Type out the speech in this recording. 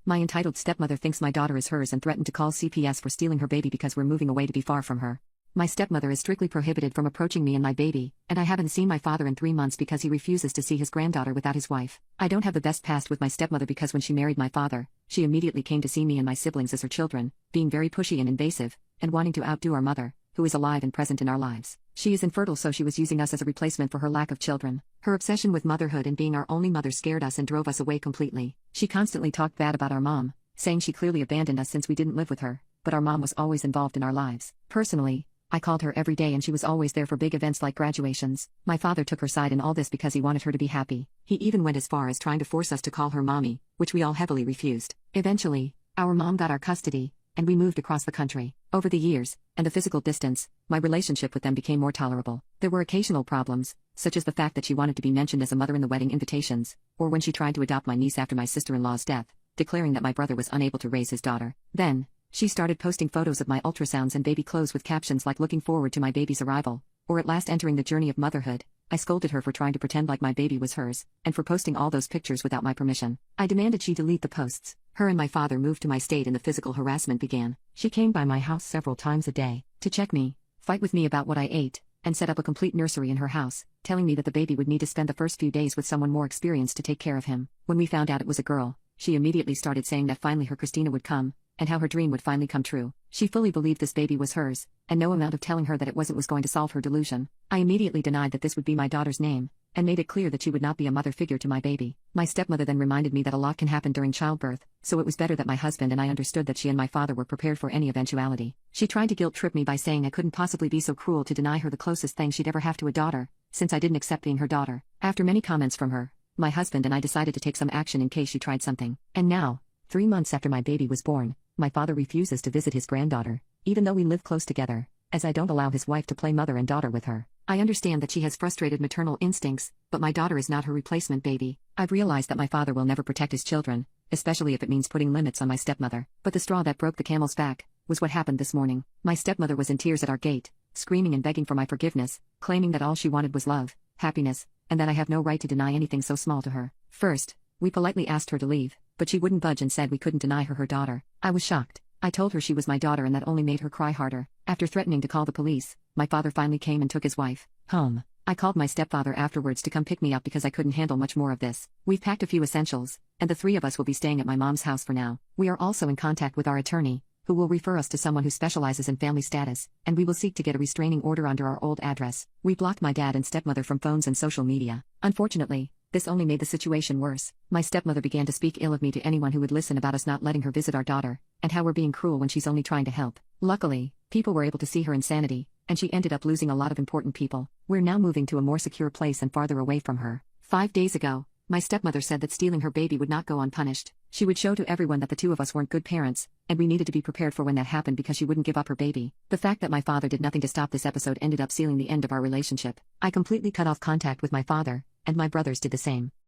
My entitled stepmother thinks my daughter is hers and threatened to call CPS for stealing her baby because we're moving away to be far from her. My stepmother is strictly prohibited from approaching me and my baby, and I haven't seen my father in 3 months because he refuses to see his granddaughter without his wife. I don't have the best past with my stepmother because when she married my father, she immediately came to see me and my siblings as her children, being very pushy and invasive, and wanting to outdo our mother, who is alive and present in our lives. She is infertile, so she was using us as a replacement for her lack of children. Her obsession with motherhood and being our only mother scared us and drove us away completely. She constantly talked bad about our mom, saying she clearly abandoned us since we didn't live with her, but our mom was always involved in our lives. Personally, I called her every day and she was always there for big events like graduations. My father took her side in all this because he wanted her to be happy. He even went as far as trying to force us to call her mommy, which we all heavily refused. Eventually, our mom got our custody, and we moved across the country. Over the years, and the physical distance, my relationship with them became more tolerable. There were occasional problems, such as the fact that she wanted to be mentioned as a mother in the wedding invitations, or when she tried to adopt my niece after my sister-in-law's death, declaring that my brother was unable to raise his daughter. Then, she started posting photos of my ultrasounds and baby clothes with captions like looking forward to my baby's arrival, or at last entering the journey of motherhood. I scolded her for trying to pretend like my baby was hers, and for posting all those pictures without my permission. I demanded she delete the posts. Her and my father moved to my state and the physical harassment began. She came by my house several times a day, to check me, fight with me about what I ate, and set up a complete nursery in her house, telling me that the baby would need to spend the first few days with someone more experienced to take care of him. When we found out it was a girl, she immediately started saying that finally her Christina would come, and how her dream would finally come true. She fully believed this baby was hers, and no amount of telling her that it wasn't was going to solve her delusion. I immediately denied that this would be my daughter's name, and made it clear that she would not be a mother figure to my baby. My stepmother then reminded me that a lot can happen during childbirth, so it was better that my husband and I understood that she and my father were prepared for any eventuality. She tried to guilt-trip me by saying I couldn't possibly be so cruel to deny her the closest thing she'd ever have to a daughter, since I didn't accept being her daughter. After many comments from her, my husband and I decided to take some action in case she tried something. And now, 3 months after my baby was born, my father refuses to visit his granddaughter, even though we live close together, as I don't allow his wife to play mother and daughter with her. I understand that she has frustrated maternal instincts, but my daughter is not her replacement baby. I've realized that my father will never protect his children, especially if it means putting limits on my stepmother. But the straw that broke the camel's back was what happened this morning. My stepmother was in tears at our gate, screaming and begging for my forgiveness, claiming that all she wanted was love, happiness, and that I have no right to deny anything so small to her. First, we politely asked her to leave, but she wouldn't budge and said we couldn't deny her her daughter. I was shocked. I told her she was my daughter and that only made her cry harder. After threatening to call the police, my father finally came and took his wife home. I called my stepfather afterwards to come pick me up because I couldn't handle much more of this. We've packed a few essentials, and the 3 of us will be staying at my mom's house for now. We are also in contact with our attorney, who will refer us to someone who specializes in family status, and we will seek to get a restraining order under our old address. We blocked my dad and stepmother from phones and social media. Unfortunately, this only made the situation worse. My stepmother began to speak ill of me to anyone who would listen about us not letting her visit our daughter, and how we're being cruel when she's only trying to help. Luckily, people were able to see her insanity, and she ended up losing a lot of important people. We're now moving to a more secure place and farther away from her. 5 days ago, my stepmother said that stealing her baby would not go unpunished. She would show to everyone that the 2 of us weren't good parents, and we needed to be prepared for when that happened because she wouldn't give up her baby. The fact that my father did nothing to stop this episode ended up sealing the end of our relationship. I completely cut off contact with my father, and my brothers did the same.